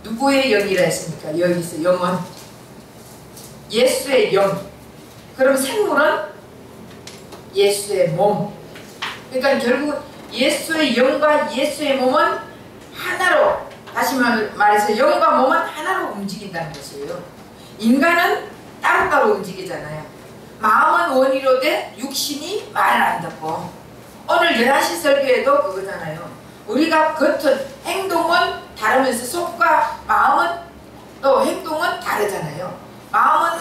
누구의 영이라 했습니까? 여기서 영은 예수의 영. 그럼 생물은 예수의 몸. 그러니까 결국 예수의 영과 예수의 몸은 하나로, 다시 말해서 영과 몸은 하나로 움직인다는 것이에요. 인간은 따로따로 움직이잖아요. 마음은 원이로 돼 육신이 말을 안 듣고. 오늘 11시 설교에도 그거잖아요. 우리가 겉은 행동은 다르면서 속과 마음은 또 행동은 다르잖아요. 마음은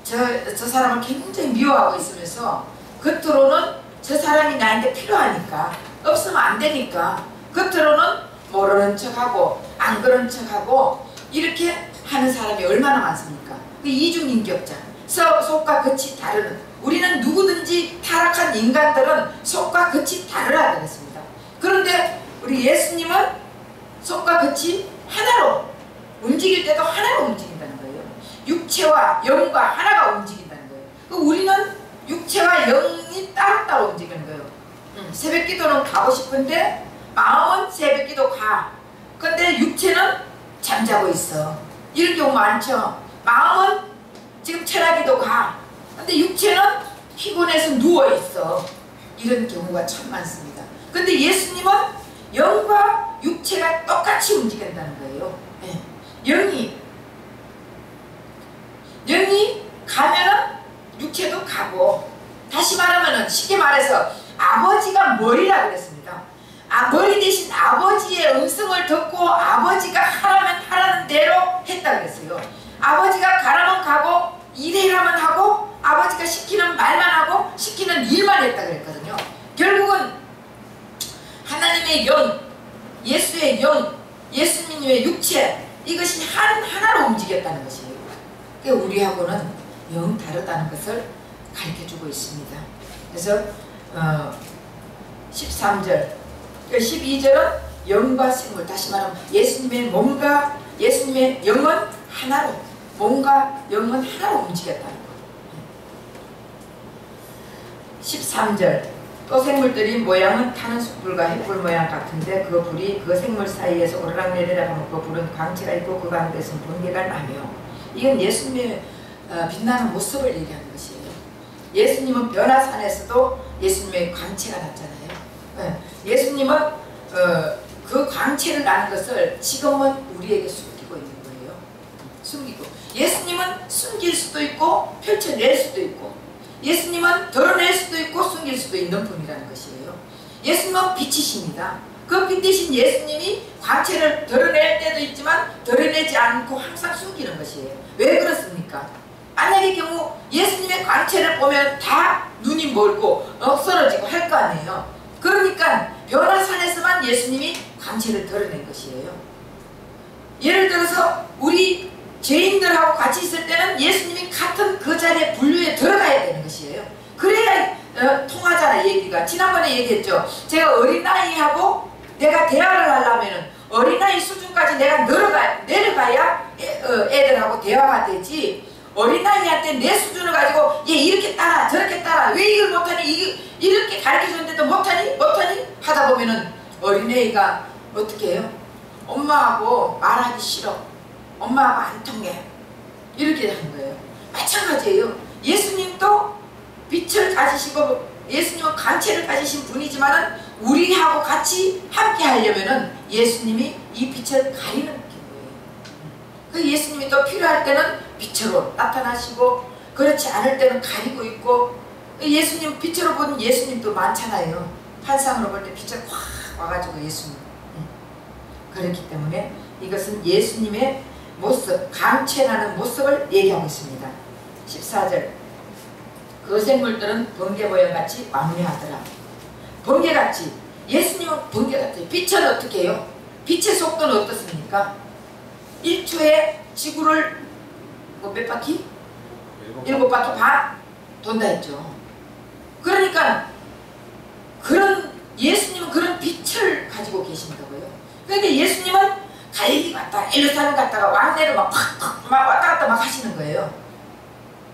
저 사람을 굉장히 미워하고 있으면서 겉으로는 저 사람이 나한테 필요하니까, 없으면 안 되니까 겉으로는 모르는 척하고 안 그런 척하고 이렇게 하는 사람이 얼마나 많습니까? 그 이중인격자, 속과 겉이 다르는, 우리는 누구든지 타락한 인간들은 속과 겉이 다르라 그랬습니다. 그런데 우리 예수님은 속과 겉이 하나로, 움직일 때도 하나로 움직인다는 거예요. 육체와 영과 하나가 움직인다는 거예요. 우리는 육체와 영이 따로따로 움직이는 거예요. 새벽기도는 가고 싶은데 마음은 새벽기도 가. 근데 육체는 잠자고 있어. 이런 경우 많죠. 마음은 지금 철학기도 가. 근데 육체는 피곤해서 누워있어. 이런 경우가 참 많습니다. 근데 예수님은 영과 육체가 똑같이 움직인다는 거예요. 네. 영이 가면은 육체도 가고, 다시 말하면은 쉽게 말해서 아버지가 머리라 그랬습니다. 머리 대신 아버지의 음성을 듣고 아버지가 하라면 하라는 대로 했다 그랬어요. 아버지가 가라면 가고 일해라면 하고 아버지가 시키는 말만 하고 시키는 일만 했다 그랬거든요. 결국은 하나님의 영, 예수의 영, 예수님의 육체, 이것이 하나로 움직였다는 것이에요. 그러니까 우리하고는 영 다르다는 것을 가르쳐주고 있습니다. 그래서 13절, 12절은 영과 생물, 다시 말하면 예수님의 몸과 예수님의 영은 하나로, 몸과 영은 하나로 움직였다는 것. 13절, 또 생물들이 모양은 타는 숯불과 횃불 모양 같은데 그 불이 그 생물 사이에서 오르락내리락 하면 그 불은 광채가 있고 그 가운데서는 번개가 나며. 이건 예수님의 빛나는 모습을 얘기하는 것이에요. 예수님은 변화산에서도 예수님의 광채가 났잖아요. 예수님은 그 광채를 나는 것을 지금은 우리에게 숨기고 있는 거예요. 숨기고. 예수님은 숨길 수도 있고 펼쳐낼 수도 있고, 예수님은 드러낼 수도 있고 숨길 수도 있는 분이라는 것이에요. 예수님은 빛이십니다. 그 빛 대신 예수님이 광채를 드러낼 때도 있지만 드러내지 않고 항상 숨기는 것이에요. 왜 그렇습니까? 만약의 경우 예수님의 광채를 보면 다 눈이 멀고 없어지고 할 거 아니에요. 그러니까 변화산에서만 예수님이 광채를 드러낸 것이에요. 예를 들어서 우리 죄인들하고 같이 있을 때는 예수님이 같은 그 자리에 분류에 들어가야 되는 것이에요. 그래야 통하잖아, 얘기가. 지난번에 얘기했죠. 제가 어린아이하고 내가 대화를 하려면 어린아이 수준까지 내가 내려가야 애들하고 대화가 되지, 어린아이한테 내 수준을 가지고 얘 이렇게 따라 저렇게 따라 왜 이걸 못하니 이렇게 가르쳐줬는데도 못하니 하다 보면은 어린애가 어떻게 해요? 엄마하고 말하기 싫어, 엄마하고 안 통해, 이렇게 하는 거예요. 마찬가지예요. 예수님도 빛을 가지시고 예수님은 광채를 가지신 분이지만은 우리하고 같이 함께 하려면은 예수님이 이 빛을 가리는 거예요. 그 예수님이 또 필요할 때는 빛으로 나타나시고 그렇지 않을 때는 가리고 있고, 예수님 빛으로 보는 예수님도 많잖아요. 환상으로 볼 때 빛을 확 와가지고 예수님. 그렇기 때문에 이것은 예수님의 모습, 광채나는 모습을 얘기하고 있습니다. 14절, 그 생물들은 번개 모양같이 왕래하더라. 번개같이, 예수님은 번개같아요. 빛은 어떻게 해요? 빛의 속도는 어떻습니까? 1초에 지구를 몇 바퀴? 7바퀴 반 돈다 했죠. 그러니까 예수님은 그런 빛을 가지고 계신다고요. 그런데 예수님은 갈릴리 갔다 예루살렘 갔다가 왕래를 막 왔다 갔다 막 하시는 거예요.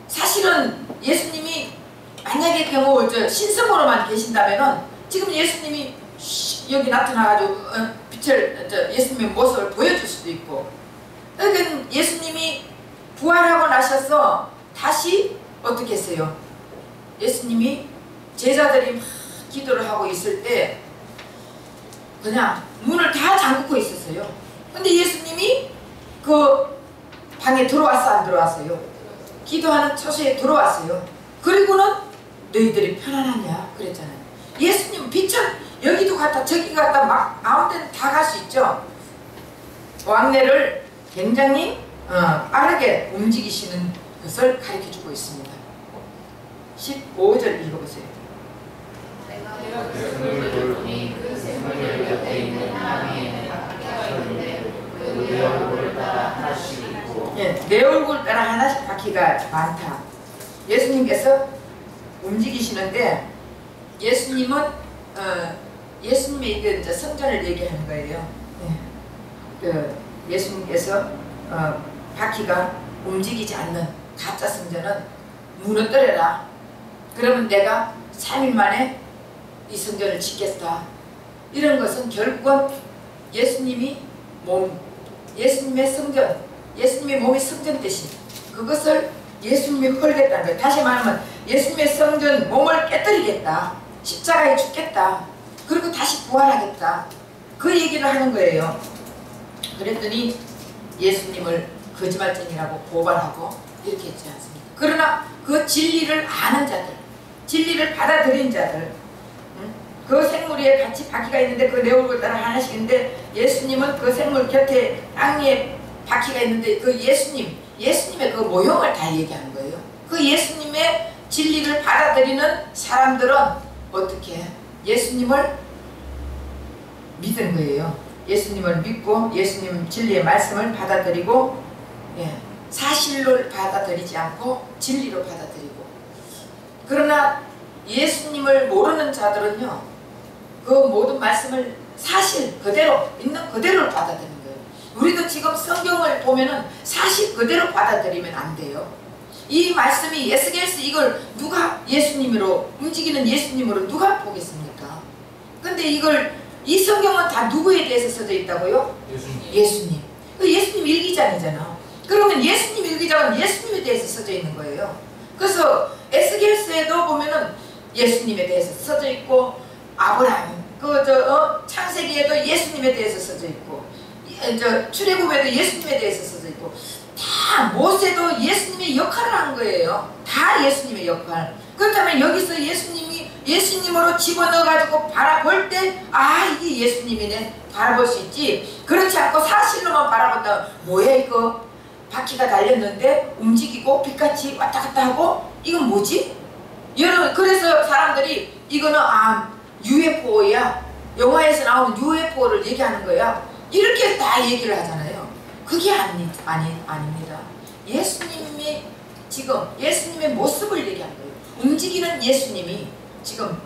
사실은 예수님이 만약의 경우 신성으로만 계신다면은 지금 예수님이 여기 나타나가지고 빛을 빛을 예수님의 모습을 보여줄 수도 있고. 그러니까 예수님이 부활하고 나셔서 다시 어떻게 했어요? 예수님이 제자들이 막 기도를 하고 있을 때 그냥 문을 다 잠그고 있었어요. 근데 예수님이 그 방에 들어왔어 안 들어왔어요? 기도하는 처소에 들어왔어요. 그리고는 너희들이 편안하냐 그랬잖아요. 예수님 빛은 여기도 갔다 저기 갔다 막 아무 데나 다 갈 수 있죠. 왕래를 굉장히 빠르게 움직이시는 것을 가르쳐주고 있습니다. 15절 읽어보세요. 내가 그 생물을 보니 그 생물 옆에 있는 나무에는 바퀴가 있는데 그 내 얼굴을 따라 하나씩 있고. 예, 내 얼굴 따라 하나씩 바퀴가 많다. 예수님께서 움직이시는데 예수님은 예수님의 이게 이제 성전을 얘기하는 거예요. 예. 예수님께서 바퀴가 움직이지 않는 가짜 성전은 무너뜨려라. 그러면 내가 3일 만에 이 성전을 짓겠다. 이런 것은 결국은 예수님이 예수님의 성전, 예수님의 몸이 성전 대신 그것을 예수님이 헐겠다는 거예요. 다시 말하면 예수님의 성전 몸을 깨뜨리겠다. 십자가에 죽겠다. 그리고 다시 부활하겠다. 그 얘기를 하는 거예요. 그랬더니 예수님을 거짓말쟁이라고 고발하고 이렇게 했지 않습니까? 그러나 그 진리를 아는 자들, 진리를 받아들인 자들, 그 생물 위에 같이 바퀴가 있는데 그 내 얼굴 따라 하나씩인데 예수님은 그 생물 곁에 땅 위에 바퀴가 있는데 그 예수님의 그 모형을 다 얘기하는 거예요. 그 예수님의 진리를 받아들이는 사람들은 어떻게 예수님을 믿은 거예요. 예수님을 믿고 예수님 진리의 말씀을 받아들이고 사실로 받아들이지 않고 진리로 받아들이고. 그러나 예수님을 모르는 자들은요 그 모든 말씀을 사실 그대로 있는 그대로 받아들이는 거예요. 우리도 지금 성경을 보면은 사실 그대로 받아들이면 안 돼요. 이 말씀이 예스겔스 이걸 누가 예수님으로 움직이는 예수님으로 누가 보겠습니까? 근데 이 성경은 다 누구에 대해서 써져 있다고요? 예수님. 그 예수님 일기장이잖아. 그러면 예수님 일기장은 예수님에 대해서 써져 있는 거예요. 그래서 에스겔스에도 보면은 예수님에 대해서 써져 있고 아브라함 창세기에도 예수님에 대해서 써져 있고 출애굽에도 예수님에 대해서 써져 있고 다 모세도 예수님의 역할을 한 거예요. 다 예수님의 역할. 그렇다면 여기서 예수님이 예수님으로 집어넣어가지고 바라볼 때 이게 예수님이네 바라볼 수 있지. 그렇지 않고 사실로만 바라본다. 뭐야 이거 바퀴가 달렸는데 움직이고 빛같이 왔다 갔다 하고 이건 뭐지? 여러분 그래서 사람들이 이거는 UFO야. 영화에서 나오는 UFO를 얘기하는 거야. 이렇게 다 얘기를 하잖아요. 그게 아닙니다. 예수님이 지금 예수님의 모습을 얘기하는 거예요. 움직이는 예수님이 지금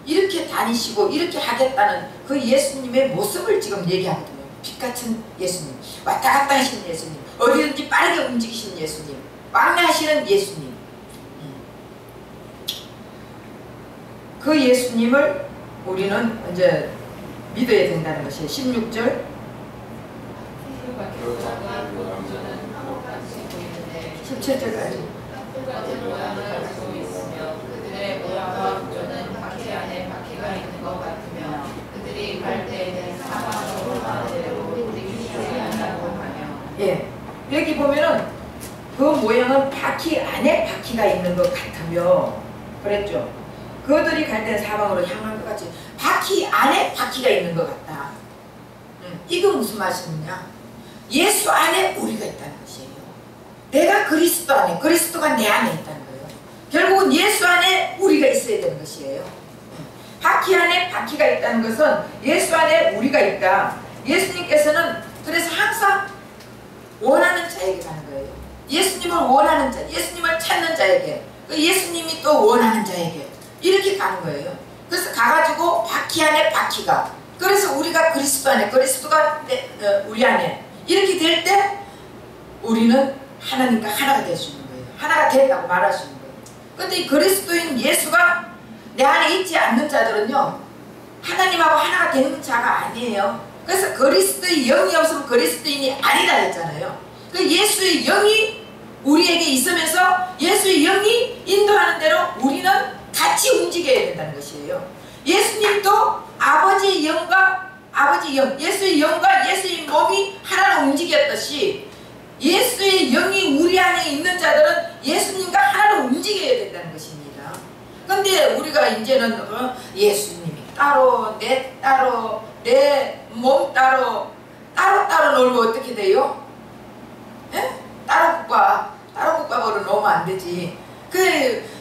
이렇게 다니시고 이렇게 하겠다는 그 예수님의 모습을 지금 얘기하거든요. 빛같은 예수님, 왔다 갔다 하시는 예수님, 어디든지 빠르게 움직이시는 예수님, 왕래하시는 예수님. 그 예수님을 우리는 이제 믿어야 된다는 것이에요. 16절 17절까지 그들의 모양과 구조는 바퀴 안에 바퀴가 있는 것 같으며 그들이 갈 때에는 사방으로 가대로 움직이지 않는다고 하며. 여기 보면은 그 모양은 바퀴 안에 바퀴가 있는 것 같으며 그랬죠. 그들이 갈 때는 사방으로 향한 것 같이 바퀴 안에 바퀴가 있는 것 같다. 이건 무슨 말씀이냐? 예수 안에 우리가 있다는 것이에요. 내가 그리스도 안에, 그리스도가 내 안에 있다는 거예요. 결국은 예수 안에 우리가 있어야 되는 것이에요. 바퀴 안에 바퀴가 있다는 것은 예수 안에 우리가 있다. 예수님께서는 그래서 항상 원하는 자에게 가는 거예요. 예수님을 원하는 자, 예수님을 찾는 자에게, 예수님이 또 원하는 자에게 이렇게 가는 거예요. 그래서 가가지고 바퀴 안에 바퀴가, 그래서 우리가 그리스도 안에, 그리스도가 우리 안에 이렇게 될 때 우리는 하나님과 하나가 될 수 있는 거예요. 하나가 됐다고 말할 수 있는 거예요. 그런데 이 그리스도인 예수가 내 안에 있지 않는 자들은요 하나님하고 하나가 되는 자가 아니에요. 그래서 그리스도의 영이 없으면 그리스도인이 아니다 했잖아요. 그 예수의 영이 우리에게 있으면서 예수의 영이 인도하는 대로 우리는 같이 움직여야 된다는 것이에요. 예수님도 아버지의 영과 아버지 영, 예수의 영과 예수의 몸이 하나로 움직였듯이 예수의 영이 우리 안에 있는 자들은 예수님과 하나로 움직여야 된다는 것입니다. 근데 우리가 이제는 예수님이 따로 내 따로 내 몸 따로 놀면 어떻게 돼요? 예? 따로 국밥으로 놓으면 안 되지.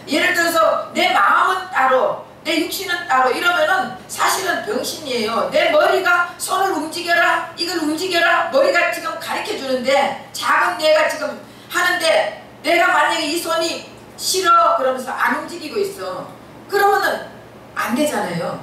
예를 들어서 내 마음은 따로 내 육신은 따로 이러면은 사실은 병신이에요. 내 머리가 손을 움직여라 이걸 움직여라 머리가 지금 가르쳐 주는데 작은 내가 지금 하는데 내가 만약에 이 손이 싫어 그러면서 안 움직이고 있어. 그러면은 안 되잖아요.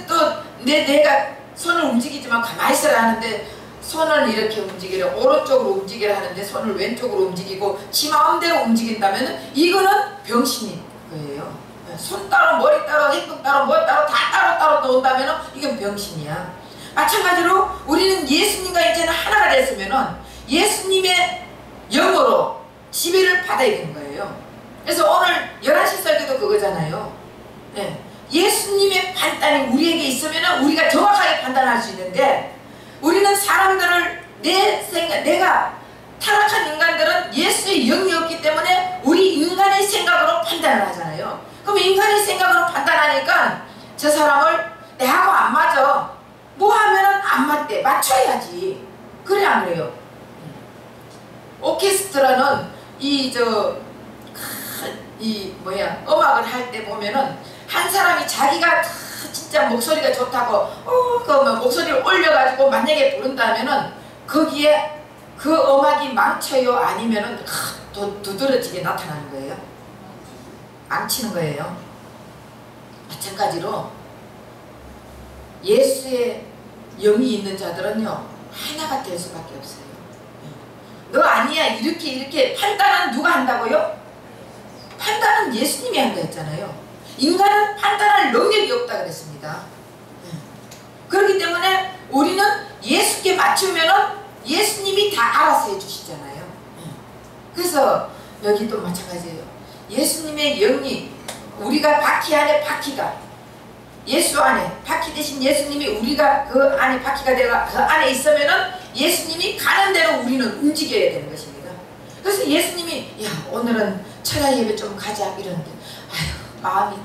또 내가 손을 움직이지만 가만히 있어라 하는데 손을 이렇게 움직이려 오른쪽으로 움직이라 하는데 손을 왼쪽으로 움직이고 지 마음대로 움직인다면 이거는 병신인 거예요. 손 따로 머리 따로 행동 따로 뭐 따로 다 따로 놓는다면 이건 병신이야. 마찬가지로 우리는 예수님과 이제는 하나가 됐으면 예수님의 영으로 지배를 받아야 되는 거예요. 그래서 오늘 11시 설교도 그거잖아요. 네. 예수님의 판단이 우리에게 있으면 우리가 정확하게 판단할 수 있는데 우리는 사람들을 내가 타락한 인간들은 예수의 영이 없기 때문에 우리 인간의 생각으로 판단을 하잖아요. 그럼 인간의 생각으로 판단하니까 저 사람을 내하고 안 맞아. 뭐 하면은 안 맞대. 맞춰야지. 그래 안 그래요? 오케스트라는 음악을 할 때 보면은 한 사람이 자기가 진짜 목소리가 좋다고 목소리를 올려가지고 만약에 부른다면은 거기에 그 음악이 망쳐요? 아니면은 두드러지게 나타나는 거예요? 망치는 거예요. 마찬가지로 예수의 영이 있는 자들은요 하나가 될 수밖에 없어요. 너 아니야 이렇게 판단은 누가 한다고요? 판단은 예수님이 한다 했잖아요. 인간은 판단할 능력이 없다 그랬습니다. 그렇기 때문에 우리는 예수께 맞추면은 예수님이 다 알아서 해주시잖아요. 그래서 여기도 마찬가지예요. 예수님의 영이 우리가 바퀴 안에 바퀴가 예수 안에 바퀴 대신 예수님이 우리가 그 안에 바퀴가 되가 그 안에 있으면은 예수님이 가는 대로 우리는 움직여야 되는 것입니다. 그래서 예수님이 야 오늘은 철야 예배 좀 가자 이러는데 아휴 마음이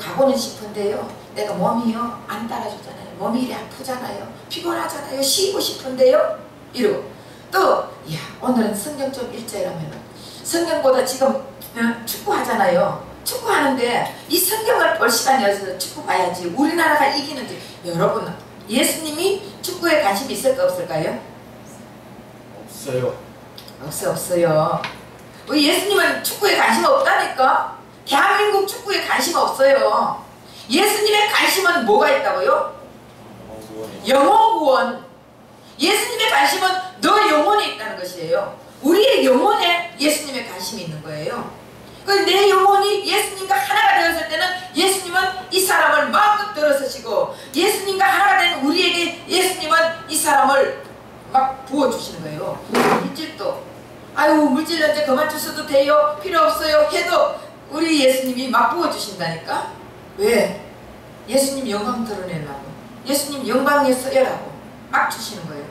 가고는 싶은데요 내가 몸이요 안 따라주잖아요. 몸이 이리 아프잖아요. 피곤하잖아요. 쉬고 싶은데요 이러고 또 야 오늘은 성경 좀 읽자라면은 성경보다 지금 축구하잖아요. 축구하는데 이 성경을 볼 시간이 없어서 축구 봐야지 우리나라가 이기는지. 여러분 예수님이 축구에 관심이 있을까 없을까요? 없어요. 없어요. 우리 예수님은 축구에 관심 없다니까. 대한민국 축구에 관심 없어요. 예수님의 관심은 뭐가 있다고요? 영혼 구원. 예수님의 관심은 너 영혼에 있다는 것이에요. 우리의 영혼에 예수님의 관심이 있는 거예요. 내 영혼이 예수님과 하나가 되었을 때는 예수님은 이 사람을 마음껏 들어서시고 예수님과 하나가 된 우리에게 예수님은 이 사람을 막 부어주시는 거예요. 물질도 아유 물질 현재 그만 주셔도 돼요 필요 없어요 해도 우리 예수님이 막 부어주신다니까. 왜? 예수님 영광 드러내려고 예수님 영광에 쓰여라고 막 주시는 거예요.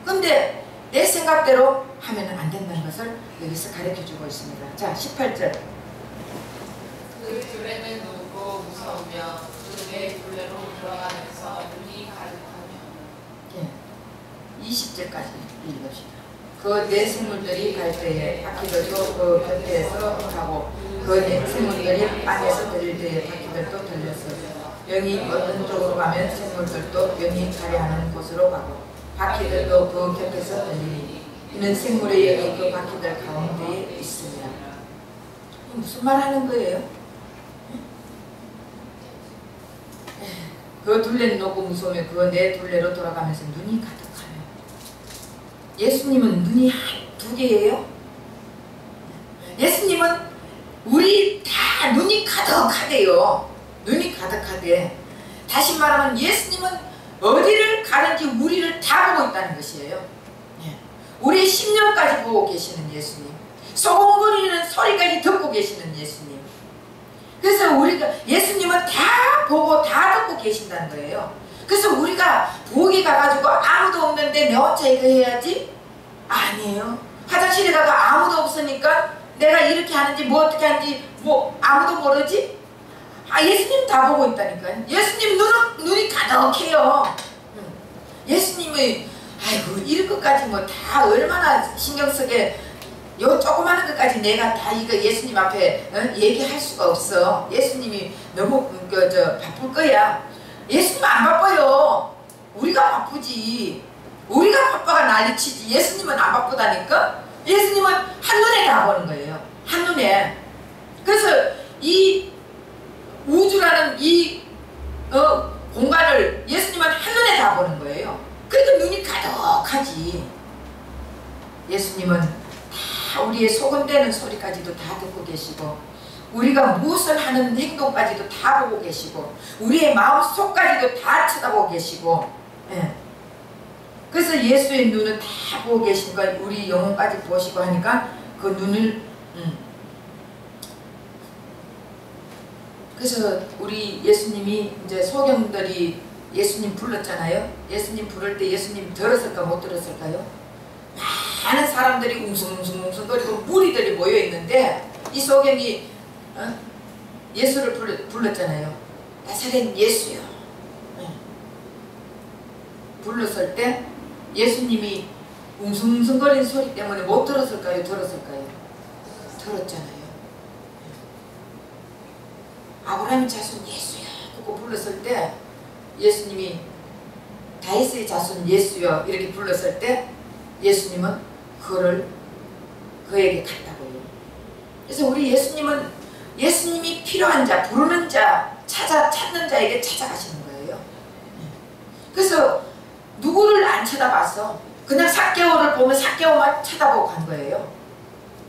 근데 내 생각대로 하면 안 된다는 것을 여기서 가르쳐주고 있습니다. 자 18절 그 둘레는 누고 무서우며 그 네 둘레로 들어가면서 눈이 가득하며 20절까지 읽읍시다. 그 네 생물들이 갈 때에 바퀴들도 그 곁에서 가고 그 네 생물들이 안에서 들릴 때에 바퀴들도 들렸어요. 영이 어떤 쪽으로 가면 생물들도 영이 가려하는 곳으로 가고 바퀴들도 그 곁에서 들리니 이는 생물의 영이 그 바퀴들 가운데에 있습니다. 무슨 말 하는 거예요? 그 둘레는 높고 무서우며 그 네 둘레로 돌아가면서 눈이 가득하며. 예수님은 눈이 두 개예요. 예수님은 우리 다 눈이 가득하대요. 눈이 가득하대. 다시 말하면 예수님은 어디를 가든지 우리를 다 보고 있다는 것이에요. 우리의 심령까지 보고 계시는 예수님, 소곤거리는 소리까지 듣고 계시는 예수님. 그래서 우리가 예수님은 다 보고 다 듣고 계신다는 거예요. 그래서 우리가 부엌에 가가지고 아무도 없는데 내 혼자 이거 해야지? 아니에요. 화장실에 가가 아무도 없으니까 내가 이렇게 하는지 뭐 어떻게 하는지 뭐 아무도 모르지? 예수님 다 보고 있다니까요. 예수님 눈이 가득해요. 예수님의 아이고 이럴 것까지 뭐 다 얼마나 신경 쓰게 요 조그마한 것까지 내가 다 이거 예수님 앞에 얘기할 수가 없어. 예수님이 너무 바쁠 거야. 예수님 안 바빠요. 우리가 바쁘지. 우리가 바빠가 난리치지. 예수님은 안 바쁘다니까. 예수님은 한눈에 다 보는 거예요. 한눈에. 그래서 이 우주라는 이 공간을 예수님은 한눈에 다 보는 거예요. 그러니까 눈이 가득하지. 예수님은 다 우리의 소곤대는 소리까지도 다 듣고 계시고 우리가 무엇을 하는 행동까지도 다 보고 계시고 우리의 마음속까지도 다 쳐다보고 계시고 그래서 예수의 눈은 다 보고 계신 걸 우리 영혼까지 보시고 하니까 그 눈을 그래서 우리 예수님이 이제 소경들이 예수님 불렀잖아요. 예수님 부를 때 예수님 들었을까 못 들었을까요? 많은 사람들이 웅성웅성거리고 무리들이 모여 있는데 이 소경이 예수를 불렀잖아요. 나사렛 예수요. 불렀을 때 예수님이 웅성웅성거리는 소리 때문에 못 들었을까요? 들었을까요? 들었잖아요. 아브라함의 자손 예수야 그거 불렀을 때 예수님이 다윗의 자손 예수여 이렇게 불렀을 때 예수님은 그거를 그에게 갔다고요. 그래서 우리 예수님은 예수님이 필요한 자, 부르는 자, 찾는 자에게 찾아가시는 거예요. 그래서 누구를 안 쳐다봤어. 그냥 삭개오를 보면 삭개오만 쳐다보고 간 거예요.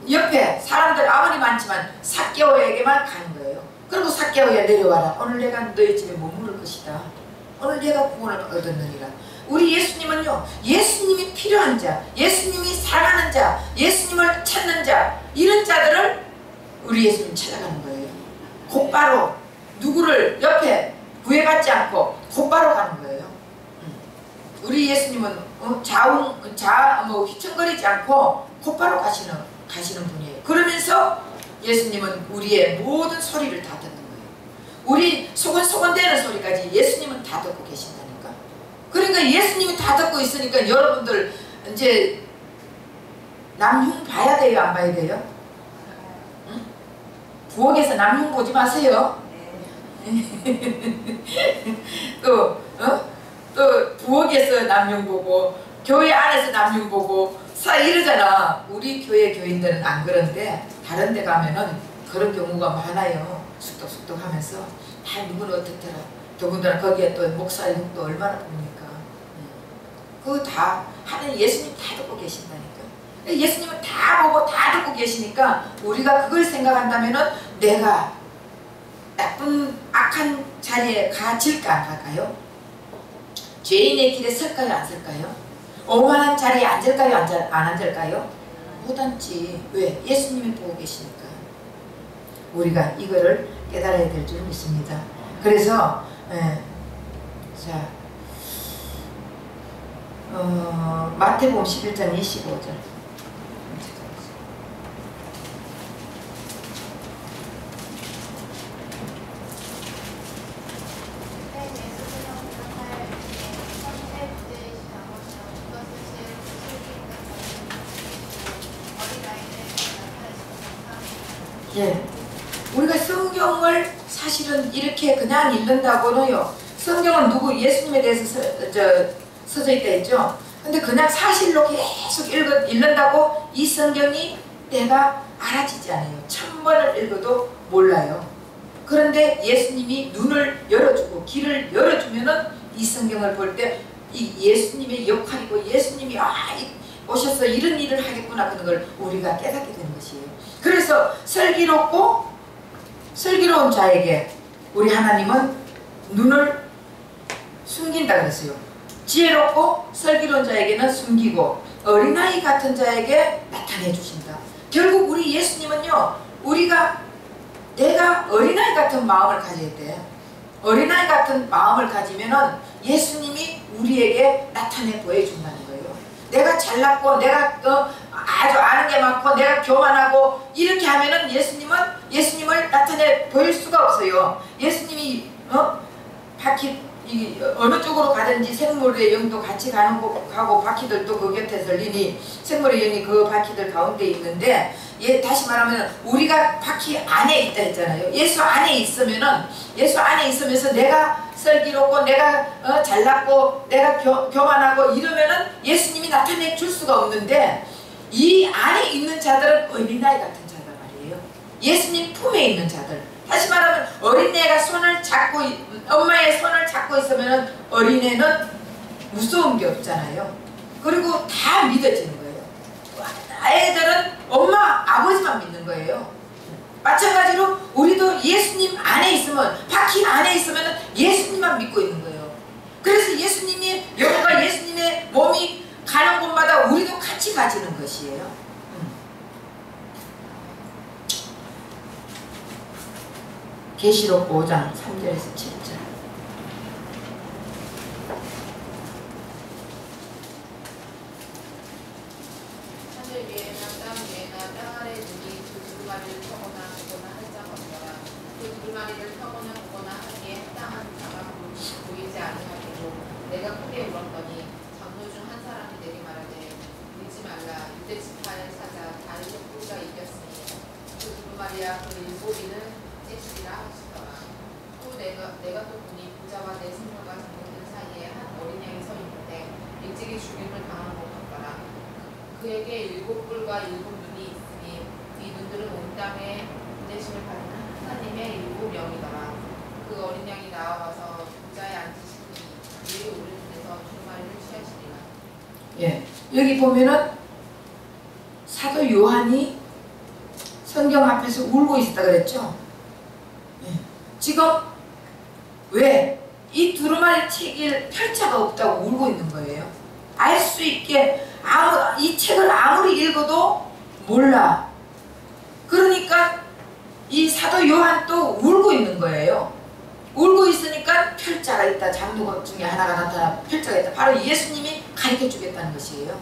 옆에 사람들 아무리 많지만 삭개오에게만 가는 거예요. 그리고 삭개오야 내려와라. 오늘 내가 너희 집에 머무를 것이다. 오늘 내가 구원을 얻었느니라. 우리 예수님은요. 예수님이 필요한 자, 예수님이 사랑하는 자, 예수님을 찾는 자 이런 자들을 우리 예수님 찾아가는 거예요. 곧바로 누구를 옆에 구애받지 않고 곧바로 가는 거예요. 우리 예수님은 휘청거리지 않고 곧바로 가시는 분이에요. 그러면서 예수님은 우리의 모든 소리를 다 듣는 거예요. 우리 소곤소곤대는 소리까지 예수님은 다 듣고 계신다니까. 그러니까 예수님이 다 듣고 있으니까 여러분들 이제 남흉 봐야 돼요? 안 봐야 돼요? 응? 부엌에서 남흉 보지 마세요. 또 부엌에서 남흉 보고 교회 안에서 남흉 보고 이러잖아. 우리 교회 교인들은 안 그런데 다른 데 가면은 그런 경우가 많아요. 숙덕숙덕 하면서 누구는 어떻더라. 더군다나 거기에 또 목사의 흉도 얼마나 봅니까. 그거 다 하는 예수님 다 듣고 계신다니까. 예수님은 다 보고 다 듣고 계시니까 우리가 그걸 생각한다면은 내가 나쁜 악한 자리에 가질까 안 갈까요? 죄인의 길에 설까요 안 설까요? 오만한 자리에 앉을까요 안 앉을까요? 못 앉지. 왜? 예수님이 보고 계시니까. 우리가 이거를 깨달아야 될 줄 믿습니다. 그래서 자 마태복음 11장 25절 예, 우리가 성경을 사실은 이렇게 그냥 읽는다고는요. 성경은 누구 예수님에 대해서 써져 있다 했죠. 근데 그냥 사실로 계속 읽는다고 이 성경이 내가 알아지지 않아요. 1000번을 읽어도 몰라요. 그런데 예수님이 눈을 열어주고 길을 열어주면은 이 성경을 볼 때 이 예수님의 역할이고 예수님이 오셔서 이런 일을 하겠구나 그런 걸 우리가 깨닫게 되는 것이에요. 그래서 슬기로운 자에게 우리 하나님은 눈을 숨긴다 그랬어요. 지혜롭고 슬기로운 자에게는 숨기고 어린아이 같은 자에게 나타내 주신다. 결국 우리 예수님은요, 내가 어린아이 같은 마음을 가져야 돼. 어린아이 같은 마음을 가지면은 예수님이 우리에게 나타내 보여준다는 거예요. 내가 잘났고 내가 아주 아는 게 많고 내가 교만하고 이렇게 하면은 예수님을 나타내 보일 수가 없어요. 예수님이 바퀴 어느 쪽으로 가든지 생물의 영도 같이 가고 바퀴들도 그 곁에 설리니 생물의 영이 그 바퀴들 가운데 있는데, 다시 말하면 우리가 바퀴 안에 있다 했잖아요. 예수 안에 있으면서 내가 슬기롭고 내가 잘났고 내가 교만하고 이러면은 예수님이 나타내 줄 수가 없는데, 이 안에 있는 자들은 어린아이 같은 자들 말이에요. 예수님 품에 있는 자들. 다시 말하면 어린애가 엄마의 손을 잡고 있으면 어린애는 무서운 게 없잖아요. 그리고 다 믿어지는 거예요. 애들은 엄마 아버지만 믿는 거예요. 마찬가지로 우리도 예수님 안에 있으면, 바퀴 안에 있으면 예수님만 믿고 있는 거예요. 그래서 예수님이 영과 예수님의 몸이 가는 곳마다 우리도 같이 가지는 것이에요. 계시록 5장 3절에서 7절. 하늘 위에나 땅 위에나 땅 아래 눈이 그 두루마리를 펴거나 보거나 할 자가 없더라. 그 두루마리를 펴거나 보거나 하기에 합당한 자가 보이지 아니하고, 내가 크게 울었더니 장로 중 한 사람이 내게 말하되 울지 말라. 유대 지파의 사자 다윗의 뿌리가 이겼으니 그 두루마리와 그 일곱이는 째시리라 하시더라. 또 내가 또 보니 부자와 내 생명과 장로들 사이에 한 어린 양이 서 있는데 일찍이 죽임을 당한 것 같더라. 그에게 일곱 뿔과 일곱 눈이 있으니 이 눈들은 온 땅에 인내심을 받는 하나님의 일곱 영이더라. 그 어린 양이 나와서 부자에 앉으시니 위에 오르는데서 두루마리를 취하시리라. 예, 여기 보면은 사도 요한이 성경 앞에서 울고 있었다 그랬죠. 지금 왜 이 두루마리 책을 펼자가 없다고 울고 있는 거예요. 알 수 있게 이 책을 아무리 읽어도 몰라. 그러니까 이 사도 요한도 울고 있는 거예요. 울고 있으니까 펼자가 있다. 장로 중에 하나가 나타나 펼자가 있다. 바로 예수님이 가르쳐 주겠다는 것이에요.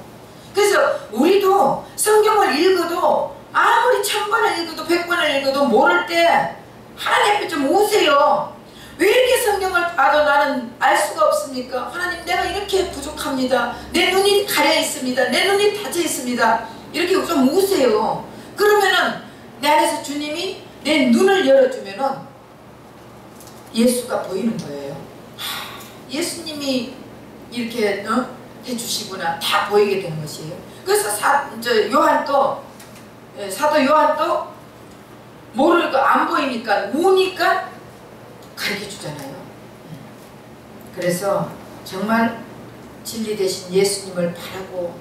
그래서 우리도 성경을 읽어도 아무리 1000번을 읽어도 100번을 읽어도 모를 때 하나님 앞에 좀 오세요. 왜 이렇게 성경을 봐도 나는 알 수가 없습니까? 하나님, 내가 이렇게 부족합니다. 내 눈이 가려 있습니다. 내 눈이 닫혀 있습니다. 이렇게 좀 오세요. 그러면은 내 안에서 주님이 내 눈을 열어주면은 예수가 보이는 거예요. 예수님이 이렇게 해주시구나. 다 보이게 되는 것이에요. 그래서 사도 요한도 모르니까 안 보이니까 우니까 가르쳐 주잖아요. 그래서 정말 진리 대신 예수님을 바라고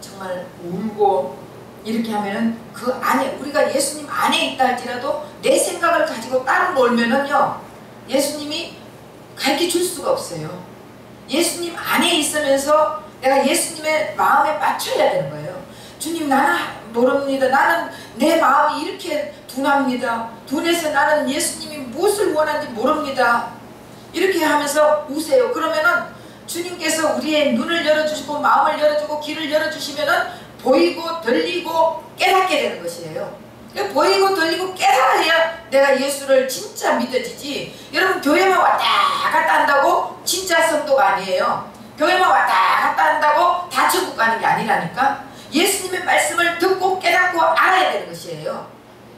정말 울고 이렇게 하면은 그 안에, 우리가 예수님 안에 있다 할지라도 내 생각을 가지고 따로 놀면은요, 예수님이 가르쳐 줄 수가 없어요. 예수님 안에 있으면서 내가 예수님의 마음에 맞춰야 되는 거예요. 주님, 나는 모릅니다. 나는 내 마음이 이렇게 둔합니다. 둔해서 나는 예수님이 무엇을 원하는지 모릅니다. 이렇게 하면서 우세요. 그러면은 주님께서 우리의 눈을 열어주시고 마음을 열어주고 귀를 열어주시면은 보이고 들리고 깨닫게 되는 것이에요. 보이고 들리고 깨달아야 내가 예수를 진짜 믿어지지. 여러분, 교회만 왔다 갔다 한다고 진짜 성도가 아니에요. 교회만 왔다 갔다 한다고 다 천국 가는 게 아니라니까. 예수님의 말씀을 듣고 깨닫고 알아야 되는 것이에요.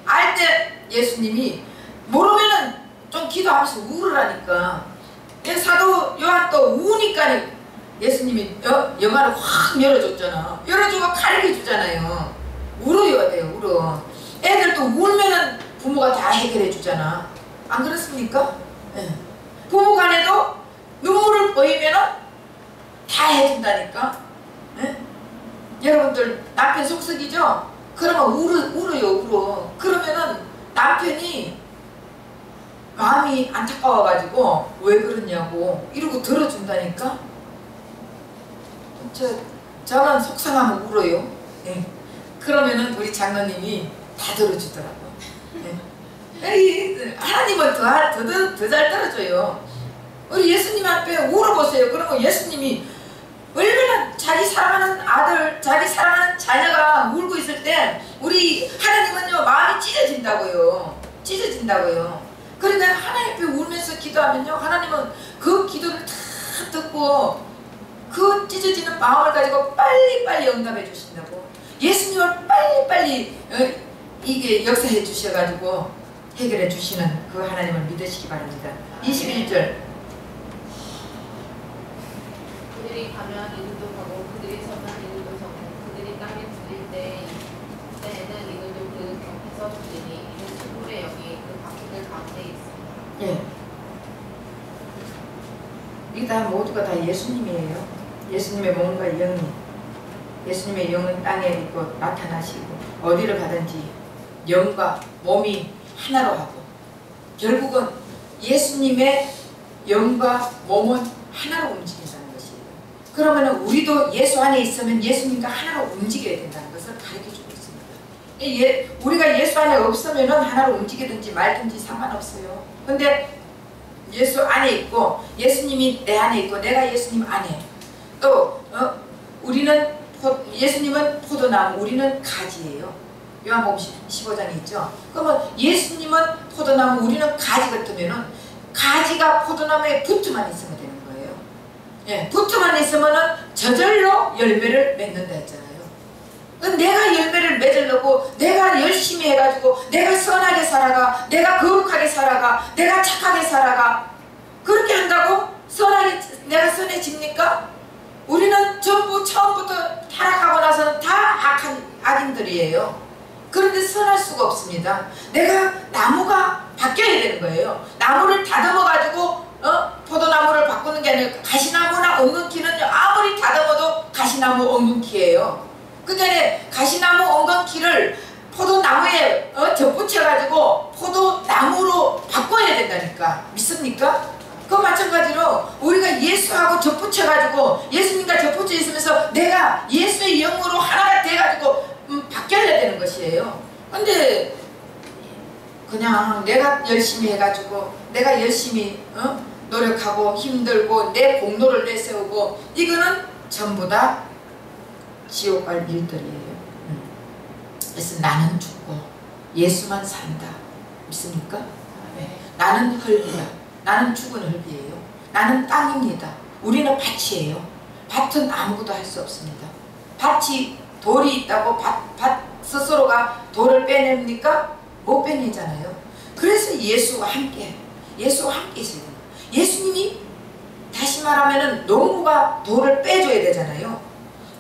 알 때 예수님이, 모르면은 좀 기도하면서 울으라니까. 사도 요한도 우니까 예수님이 영화를 확 열어줬잖아. 열어주고 가르쳐 주잖아요. 울어야 돼요. 울어. 애들도 울면은 부모가 다 해결해 주잖아. 안 그렇습니까? 네. 부부 간에도 눈물을 보이면은 다 해준다니까. 네? 여러분들 남편 속썩이죠? 그러면 울어요. 울어. 그러면은 남편이 마음이 안타까워가지고 왜 그러냐고 이러고 들어준다니까. 저는 속상하면 울어요. 예. 그러면은 우리 장로님이 다 들어주더라고요. 예. 하나님은 더 잘 들어줘요. 우리 예수님 앞에 울어보세요. 그러면 예수님이 얼마나 자기 사랑하는 아들, 자기 사랑하는 자녀가 울고 있을 때 우리 하나님은요 마음이 찢어진다고요. 찢어진다고요. 그러니까 하나님 앞에 울면서 기도하면요 하나님은 그 기도를 다 듣고 그 찢어지는 마음을 가지고 빨리빨리 응답해 주신다고. 예수님을 빨리빨리 이게 역사해 주셔가지고 해결해 주시는 그 하나님을 믿으시기 바랍니다. 21절. 그들이 가면 이들도 가고 그들이 서면 이들도 서고 그들이 땅에 들릴 때에는 이들도 그 곁에서 들리니 이는 친구의 영이 그 바퀴들 가운데 있습니다. 예. 이게 다 모두가 다 예수님이에요. 예수님의 몸과 영이, 예수님의 영은 땅에 있고 나타나시고 어디를 가든지 영과 몸이 하나로 하고 결국은 예수님의 영과 몸은 하나로 움직인다는 것이에요. 그러면 우리도 예수 안에 있으면 예수님과 하나로 움직여야 된다는 것을 가르쳐주고 있습니다. 우리가 예수 안에 없으면 하나로 움직이든지 말든지 상관없어요. 근데 예수 안에 있고 예수님이 내 안에 있고 내가 예수님 안에 또 우리는 예수님은 포도나무, 우리는 가지예요. 요한복음 15장에 있죠. 그러면 예수님은 포도나무, 우리는 가지 같으면은 가지가 포도나무에 붙어만 있으면 되는 거예요. 예, 붙어만 있으면은 저절로 열매를 맺는다 했잖아요. 내가 열매를 맺으려고 내가 열심히 해가지고 내가 선하게 살아가, 내가 거룩하게 살아가, 내가 착하게 살아가 그렇게 한다고 내가 선해집니까? 우리는 전부 처음부터 타락하고 나서는 다 악인들이에요. 그런데 선할 수가 없습니다. 내가 나무가 바뀌어야 되는 거예요. 나무를 다듬어 가지고 포도나무를 바꾸는 게 아니라 가시나무나 엉겅퀴는 아무리 다듬어도 가시나무 엉겅퀴예요. 그러니까 가시나무 엉겅퀴를 포도나무에 접붙여 가지고 포도나무로 바꿔야 된다니까. 믿습니까? 그 마찬가지로 우리가 예수하고 접붙여가지고 예수님과 접붙여 있으면서 내가 예수의 영으로 하나가 돼가지고 바뀌어야 되는 것이에요. 근데 그냥 내가 열심히 해가지고 내가 열심히 노력하고 힘들고 내 공로를 내세우고 이거는 전부 다 지옥 갈 일들이에요. 그래서 나는 죽고 예수만 산다. 믿습니까? 네. 나는 흙이다. 나는 죽은 흙이에요. 나는 땅입니다. 우리는 밭이에요. 밭은 아무것도 할 수 없습니다. 밭이 돌이 있다고 밭 스스로가 돌을 빼냅니까? 못 빼내잖아요. 그래서 예수와 함께 있어요. 예수님이 다시 말하면은 농부가 돌을 빼줘야 되잖아요.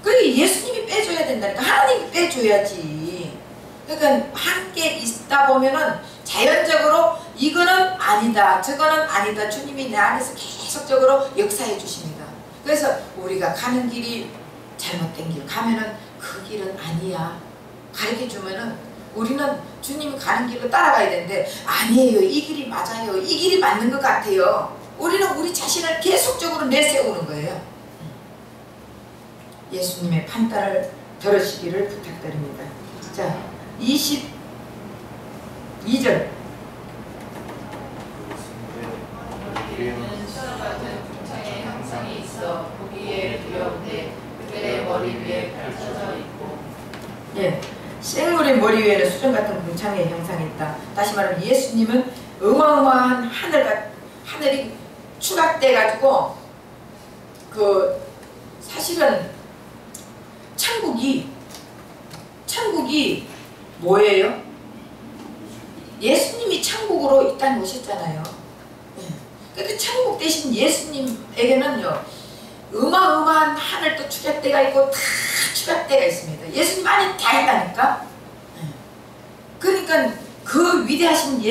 그게 예수님이 빼줘야 된다니까. 하나님이 빼줘야지. 그러니까 함께 있다 보면은 자연적으로 이거는 아니다, 저거는 아니다. 주님이 내 안에서 계속적으로 역사해 주십니다. 그래서 우리가 가는 길이 잘못된 길 가면은 그 길은 아니야 가르쳐 주면은 우리는 주님이 가는 길로 따라가야 되는데 아니에요, 이 길이 맞아요, 이 길이 맞는 것 같아요. 우리는 우리 자신을 계속적으로 내세우는 거예요. 예수님의 판단을 들으시기를 부탁드립니다. 자, 22절. 수정 같은 궁창의 형상이 있어 보기에 두려운데 그들의 머리 위에 펼쳐져 있고. 예, 생물의 머리 위에는 수정 같은 궁창의 형상이 있다. 다시 말하면 예수님은 어마어마한 하늘이 추락돼 가지고 사실은 천국이 뭐예요? 예수님이 천국으로 이 땅에 오셨잖아요. 그러니까 천국 대신 예수님에게는요 어마어마한 하늘도 추격대가 있고 다 추격대가 있습니다. 예수님 안에 다 있다니까. 그러니까 그 위대하신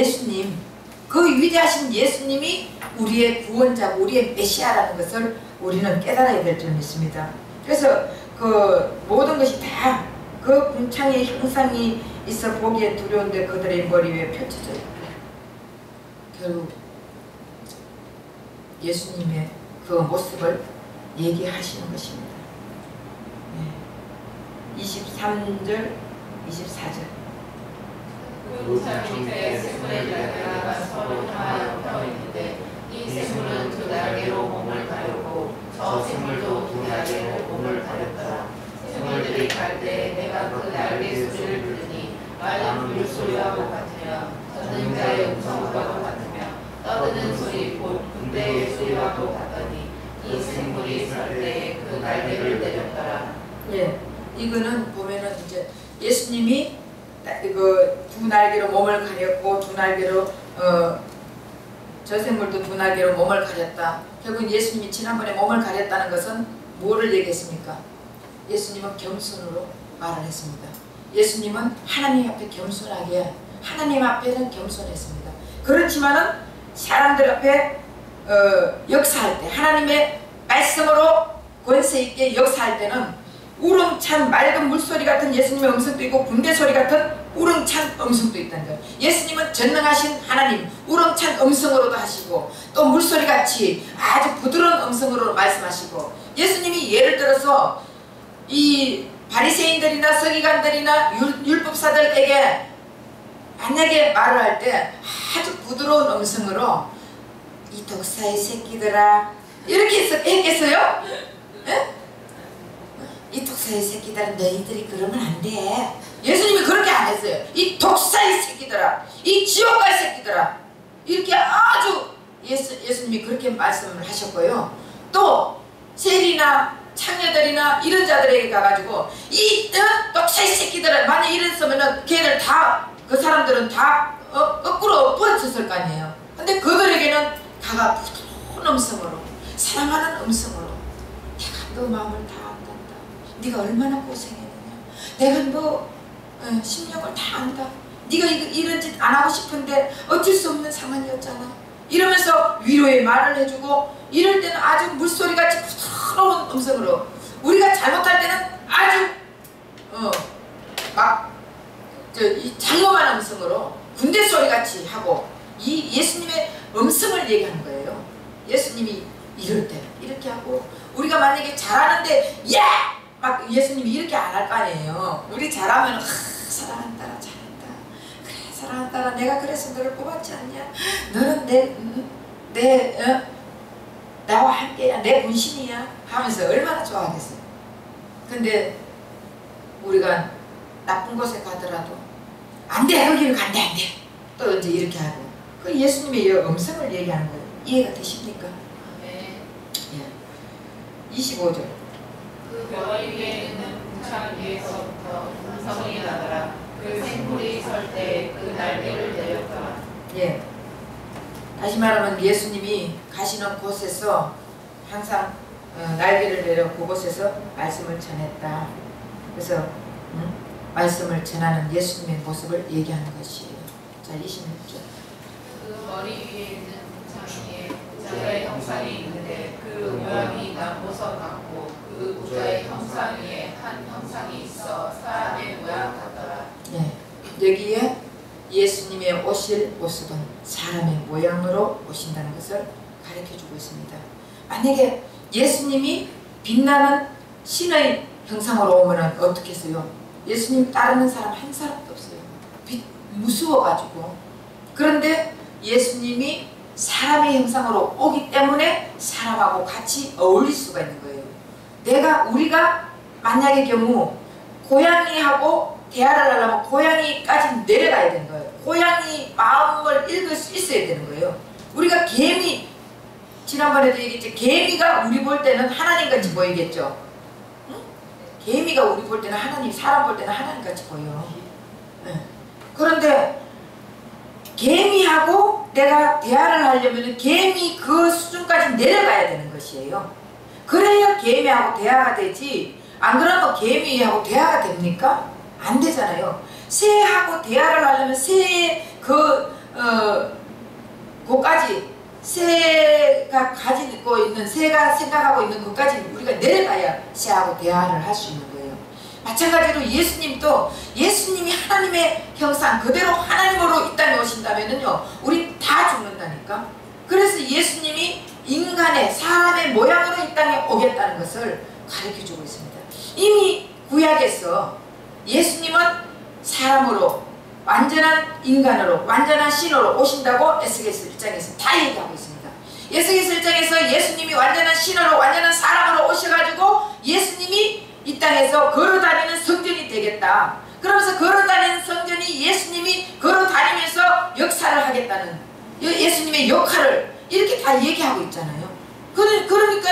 예수님이 우리의 구원자고 우리의 메시아라는 것을 우리는 깨달아야 될 줄 믿습니다. 그래서 그 모든 것이 다 그 궁창의 형상이 있어 보기에 두려운데 그들의 머리 위에 펼쳐져 있고 결국 예수님의 그 모습을 얘기하시는 것입니다. 23절, 24절. 그 우상 밑에 샘물의 날개가 서로 향하여 펴 있는데 이 샘물은 두 날개로 몸을 가렸고 저 샘물도 두 날개로 몸을 가렸더라. 샘물들이 갈 때 내가 그 날개 소리를 들으니 맑은 물소리와도 같으며 젖는 자의 음성과도 같으며 떠드는 소리 곧 군대의 소리와도 같더니 이 샘물이 설 때에 그 날개를 내렸더라. 예, 이거는 보면은 이제 예수님이 그 두 날개로 몸을 가렸고 두 날개로 저 생물도 두 날개로 몸을 가렸다. 결국 예수님이 지난번에 몸을 가렸다는 것은 뭐를 얘기했습니까? 예수님은 겸손으로 말을 했습니다. 예수님은 하나님 앞에 겸손하게, 하나님 앞에는 겸손했습니다. 그렇지만은 사람들 앞에 역사할 때, 하나님의 말씀으로 권세 있게 역사할 때는 우렁찬 맑은 물소리 같은 예수님의 음성도 있고 군대 소리 같은 우렁찬 음성도 있다는 거예요. 예수님은 전능하신 하나님, 우렁찬 음성으로도 하시고 또 물소리같이 아주 부드러운 음성으로 말씀하시고, 예수님이 예를 들어서 이 바리새인들이나 서기관들이나 율법사들에게 만약에 말을 할 때 아주 부드러운 음성으로 이 독사의 새끼들아 이렇게 했겠어요? 에? 이 독사의 새끼들아 너희들이 그러면 안 돼. 예수님이 그렇게 안 했어요. 이 독사의 새끼들아, 이 지옥갈 새끼들아, 이렇게 아주 예수님이 그렇게 말씀을 하셨고요. 또 세리나 창녀들이나 이런 자들에게 가가지고 이 독사의 새끼들아, 만약 이랬으면은 걔들 다, 그 사람들은 다 거꾸로 엎어졌을 거 아니에요. 근데 그들에게는 다가 부드러운 음성으로, 사랑하는 음성으로 내가 너 마음을 다 안단다. 네가 얼마나 고생했느냐. 내가 너 심령을 다 안다. 네가 이런 짓 안 하고 싶은데 어쩔 수 없는 상황이었잖아. 이러면서 위로의 말을 해주고, 이럴 때는 아주 물소리같이 부드러운 음성으로, 우리가 잘못할 때는 아주 이 장엄한 음성으로 군대 소리같이 하고, 이 예수님의 음성을 얘기하는 거예요. 예수님이 이럴 때 이렇게 하고, 우리가 만약에 잘하는데 야! 막 예수님이 이렇게 안 할 거 아니에요. 우리 잘하면 사랑하는 딸아 잘한다. 그래 사랑하는 딸아 내가 그래서 너를 뽑았지 않냐. 너는 나와 함께야. 내 분신이야. 하면서 얼마나 좋아하겠어요. 근데 우리가 나쁜 곳에 가더라도 안 돼, 여기를 간대, 안 돼. 또 이제 이렇게 하고. 그 예수님의 이 음성을 얘기하는 거예요. 이해가 되십니까? 네. 예. 25절. 그 별 위에 있는 궁창 위에서부터 음성이 나더라. 그 생물이 설 때 그 날개를 내렸더라. 예. 다시 말하면 예수님이 가시는 곳에서 항상 날개를 내려 그곳에서 말씀을 전했다. 그래서 말씀을 전하는 예수님의 모습을 얘기하는 것이에요. 자, 26절. 그 머리 위에 있는 궁창 위에 부자의 형상이 있는데 그 모양이 남보석 같고 그 부자의 형상 위에 한 형상이 있어 사람의 모양 같더라. 네. 여기에 예수님의 오실 모습은 사람의 모양으로 오신다는 것을 가르쳐주고 있습니다. 만약에 예수님이 빛나는 신의 형상으로 오면 어떻게 했어요? 예수님 따르는 사람 한 사람도 없어요. 무서워가지고. 그런데 예수님이 사람의 형상으로 오기 때문에 사람하고 같이 어울릴 수가 있는 거예요. 우리가 만약의 경우 고양이하고 대화를 하려면 고양이까지 내려가야 되는 거예요. 고양이 마음을 읽을 수 있어야 되는 거예요. 우리가 개미, 지난번에도 얘기했죠. 개미가 우리 볼 때는 하나님같이 보이겠죠. 응? 개미가 우리 볼 때는 하나님, 사람 볼 때는 하나님같이 보여. 네. 그런데 개미하고 내가 대화를 하려면 개미 그 수준까지 내려가야 되는 것이에요. 그래야 개미하고 대화가 되지, 안 그러면 개미하고 대화가 됩니까? 안 되잖아요. 새하고 대화를 하려면 새의 그까지, 새가 가지고 있는, 새가 생각하고 있는 것까지 우리가 내려가야 새하고 대화를 할 수 있는 거예요. 마찬가지로 예수님도, 예수님이 하나님의 형상 그대로 하나님으로 이 땅에 오신다면요, 우리 다 죽는다. 오겠다니까. 그래서 예수님이 인간의 사람의 모양으로 이 땅에 오겠다는 것을 가르쳐주고 있습니다. 이미 구약에서 예수님은 사람으로 완전한 인간으로 완전한 신으로 오신다고 에스겔서 1장에서 다 얘기하고 있습니다. 에스겔서 1장에서 예수님이 완전한 신으로 완전한 사람으로 오셔가지고 예수님이 이 땅에서 걸어다니는 성전이 되겠다. 그러면서 걸어다니는 성전이 예수님이 걸어다니면서 역사를 하겠다는 예수님의 역할을 이렇게 다 얘기하고 있잖아요. 그러니까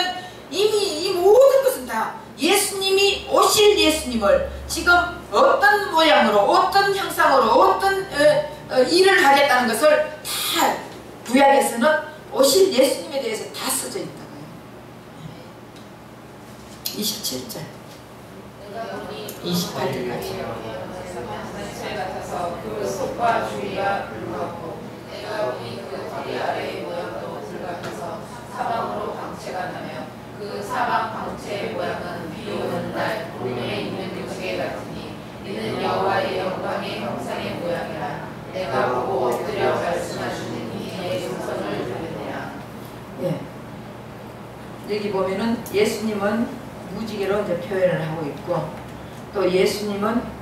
이미 이 모든 것은 다 예수님이 오실 예수님을 지금 어떤 모양으로 어떤 형상으로 어떤 일을 하겠다는 것을 다 구약에서는 오실 예수님에 대해서 다 써져 있다고요. 27절 28절까지 같아서 그 속과 주위가 불같고 내가 보니 그 허리 아래의 모양도 불같아서 사방으로 광채가 나며 그 사방 광채의 모양은 비 오는 날 동면에 있는 요시계 같으니 이는 여호와의 영광의 형상의 모양이라. 내가 보고 엎드려 말씀하시니 내 음성을 들으리라. 예. 여기 보면은 예수님은 무지개로 이제 표현을 하고 있고 또 예수님은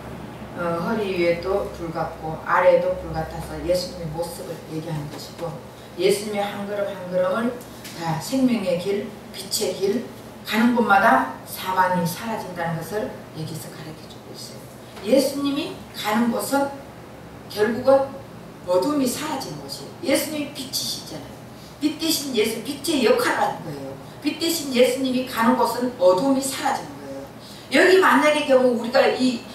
허리 위에 또 불같고 아래에도 불같아서 예수님의 모습을 얘기하는 것이고 예수님의 한 걸음 한 걸음을 다 생명의 길, 빛의 길 가는 곳마다 사망이 사라진다는 것을 여기서 가르쳐주고 있어요. 예수님이 가는 곳은 결국은 어둠이 사라지는 곳이에요. 예수님이 빛이시잖아요. 빛 대신 예수, 빛의 역할을 하는 거예요. 빛 대신 예수님이 가는 곳은 어둠이 사라지는 거예요. 여기 만약에 경우 우리가 이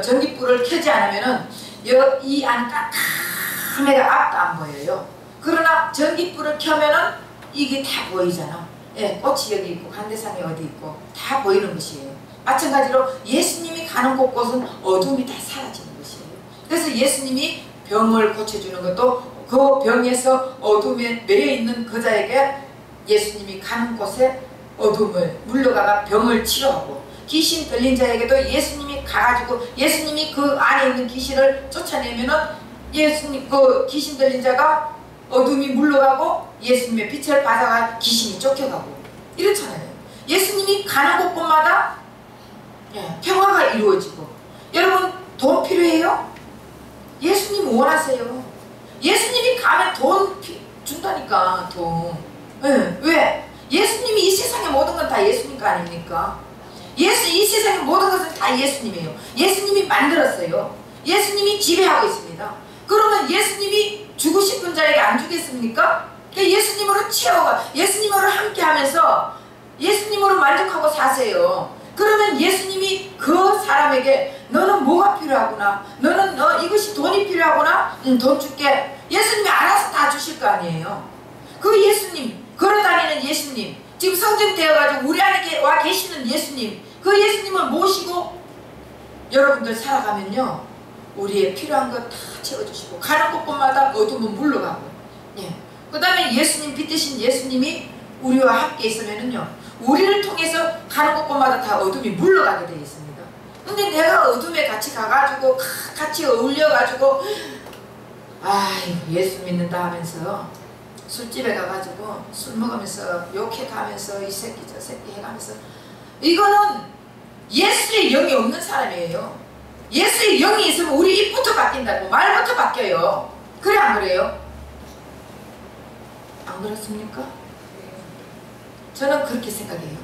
전기불을 켜지 않으면은 이 안 깜깜해가 앞도 안 보여요. 그러나 전기불을 켜면은 이게 다 보이잖아. 예, 꽃이 여기 있고 간대상이 어디 있고 다 보이는 것이에요. 마찬가지로 예수님이 가는 곳곳은 어둠이 다 사라지는 것이에요. 그래서 예수님이 병을 고쳐주는 것도 그 병에서 어둠에 매여있는 그자에게 예수님이 가는 곳에 어둠을 물러가가 병을 치료하고 귀신 들린 자에게도 예수님이 가가지고 예수님이 그 안에 있는 귀신을 쫓아내면은 예수님 그 귀신 들린 자가 어둠이 물러가고 예수님의 빛을 받아가 귀신이 쫓겨가고 이렇잖아요. 예수님이 가는 곳곳마다 평화가 이루어지고. 여러분 돈 필요해요? 예수님 원하세요. 예수님이 가면 돈 준다니까. 돈. 왜? 예수님이 이 세상의 모든 건 다 예수님 거 아닙니까? 이 세상의 모든 것은 다 예수님이에요. 예수님이 만들었어요. 예수님이 지배하고 있습니다. 그러면 예수님이 주고 싶은 자에게 안 주겠습니까? 예수님으로 채워가 예수님으로 함께 하면서 예수님으로 만족하고 사세요. 그러면 예수님이 그 사람에게 너는 뭐가 필요하구나, 너는 이것이 돈이 필요하구나, 돈 줄게. 예수님이 알아서 다 주실 거 아니에요. 그 예수님, 걸어다니는 예수님, 지금 성전되어가지고 우리 안에 와 계시는 예수님, 그 예수님을 모시고 여러분들 살아가면요 우리의 필요한 것 다 채워주시고 가는 곳곳마다 어둠은 물러가고. 그 다음에 예수님, 빛 대신 예수님이 우리와 함께 있으면은요 우리를 통해서 가는 곳곳마다 다 어둠이 물러가게 되어 있습니다. 근데 내가 어둠에 같이 가가지고 같이 어울려가지고 예수 믿는다 하면서 술집에 가가지고 술 먹으면서 욕해가면서 이 새끼 저 새끼 해가면서 이거는 예수의 영이 없는 사람이에요. 예수의 영이 있으면 우리 입부터 바뀐다고, 말부터 바뀌어요. 그래 안 그래요? 안 그렇습니까? 저는 그렇게 생각해요.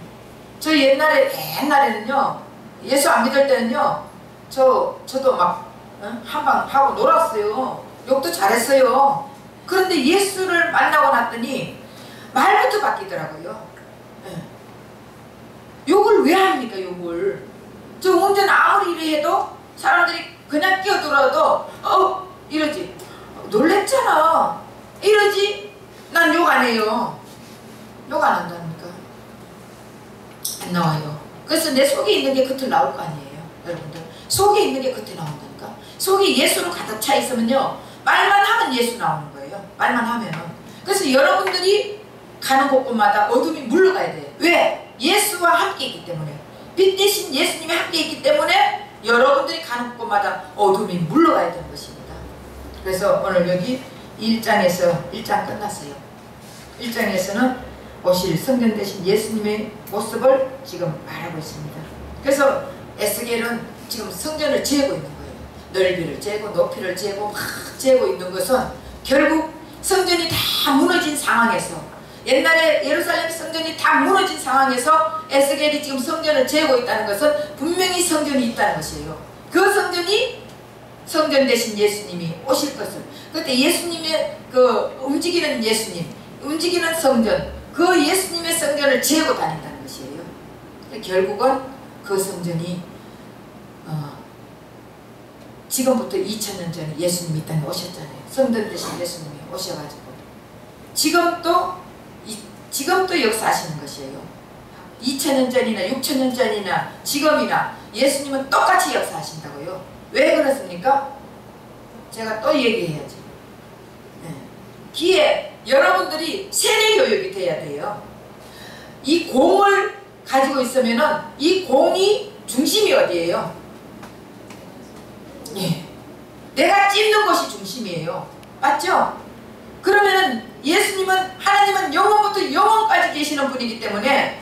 저 옛날에는요 예수 안 믿을 때는요 저도 막 한방 하고 놀았어요. 욕도 잘했어요. 그런데 예수를 만나고 났더니 말부터 바뀌더라고요. 욕을 왜 합니까? 욕을. 저 운전 아무리 이래 해도 사람들이 그냥 끼어들어도 이러지. 놀랬잖아. 이러지. 난 욕 안 해요. 욕 안 한다니까. 안 나와요. 그래서 내 속에 있는 게 겉으로 나올 거 아니에요. 여러분들 속에 있는 게 겉에 나온다니까. 속에 예수로 가득 차 있으면요 말만 하면 예수 나오는 거예요. 말만 하면. 그래서 여러분들이 가는 곳곳마다 어둠이 물러가야 돼요. 왜? 예수와 함께 있기 때문에. 빛 대신 예수님이 함께 있기 때문에 여러분들이 가는 곳마다 어둠이 물러가야 되는 것입니다. 그래서 오늘 여기 1장에서 1장 끝났어요. 1장에서는 오실 성전 되신 예수님의 모습을 지금 말하고 있습니다. 그래서 에스겔은 지금 성전을 재고 있는 거예요. 넓이를 재고 높이를 재고 막 재고 있는 것은 결국 성전이 다 무너진 상황에서, 옛날에 예루살렘 성전이 다 무너진 상황에서 에스겔이 지금 성전을 재고 있다는 것은 분명히 성전이 있다는 것이에요. 그 성전이 성전 되신 예수님이 오실 것을, 그때 예수님의 그 움직이는 예수님, 움직이는 성전, 그 예수님의 성전을 재고 다닌다는 것이에요. 결국은 그 성전이 지금부터 2000년 전에 예수님이 이 땅에 오셨잖아요. 성전 되신 예수님이 오셔가지고 지금도 역사하시는 것이에요. 2000년 전이나 6000년 전이나 지금이나 예수님은 똑같이 역사하신다고요. 왜 그렇습니까? 제가 또 얘기해야지. 네. 기에 여러분들이 세대교육이 돼야 돼요. 이 공을 가지고 있으면은 이 공이 중심이 어디예요? 예. 내가 찝는 것이 중심이에요. 맞죠? 그러면은 예수님은, 하나님은 영원부터 영원까지 계시는 분이기 때문에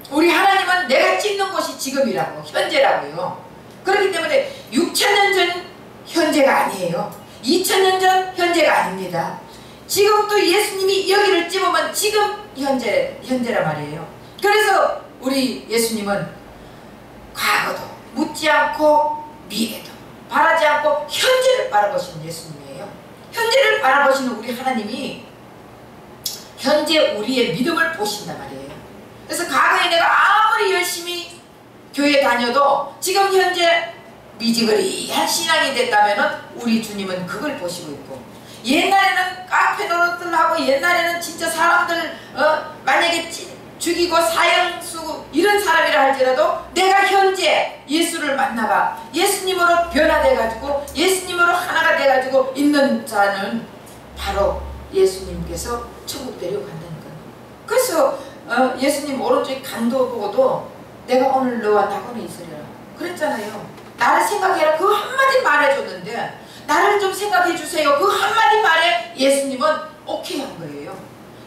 우리 하나님은 내가 찝는 것이 지금이라고, 현재라고요. 그렇기 때문에 6000년 전 현재가 아니에요. 2000년 전 현재가 아닙니다. 지금도 예수님이 여기를 찝으면 지금 현재란 말이에요. 그래서 우리 예수님은 과거도 묻지 않고 미래도 바라지 않고 현재를 바라보시는 예수님이에요. 현재를 바라보시는 우리 하나님이 현재 우리의 믿음을 보신단 말이에요. 그래서 과거에 내가 아무리 열심히 교회 다녀도 지금 현재 미지근한 신앙이 됐다면 우리 주님은 그걸 보시고 있고, 옛날에는 카페 노릇들 하고 옛날에는 진짜 사람들 만약에 죽이고 사형수고 이런 사람이라 할지라도 내가 현재 예수를 만나봐 예수님으로 변화돼가지고 예수님으로 하나가 돼가지고 있는 자는 바로 예수님께서 천국 데려간다는 거예요. 그래서 예수님 오른쪽에 강도 보고도 내가 오늘 너와 나고는 있으리라 그랬잖아요. 나를 생각해라 그 한마디 말해줬는데 나를 좀 생각해 주세요 그 한마디 말에 예수님은 오케이 한 거예요.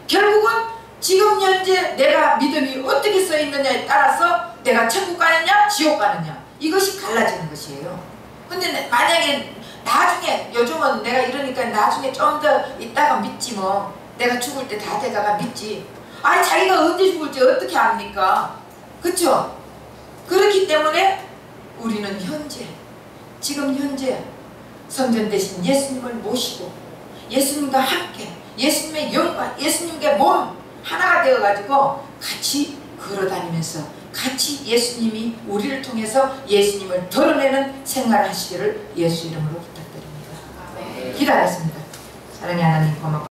결국은 지금 현재 내가 믿음이 어떻게 써 있느냐에 따라서 내가 천국 가느냐 지옥 가느냐 이것이 갈라지는 것이에요. 근데 만약에 나중에, 요즘은 내가 이러니까 나중에 좀 더 있다가 믿지 뭐, 내가 죽을 때 다 돼가가 믿지. 아니 자기가 언제 죽을지 어떻게 압니까? 그쵸? 그렇기 때문에 우리는 현재, 지금 현재 성전 대신 예수님을 모시고 예수님과 함께 예수님의 영과 예수님의 몸 하나가 되어가지고 같이 걸어다니면서 같이 예수님이 우리를 통해서 예수님을 드러내는 생활을 하시기를 예수 이름으로 부탁드립니다. 기도하겠습니다. 사랑의 하나님 고맙습니다.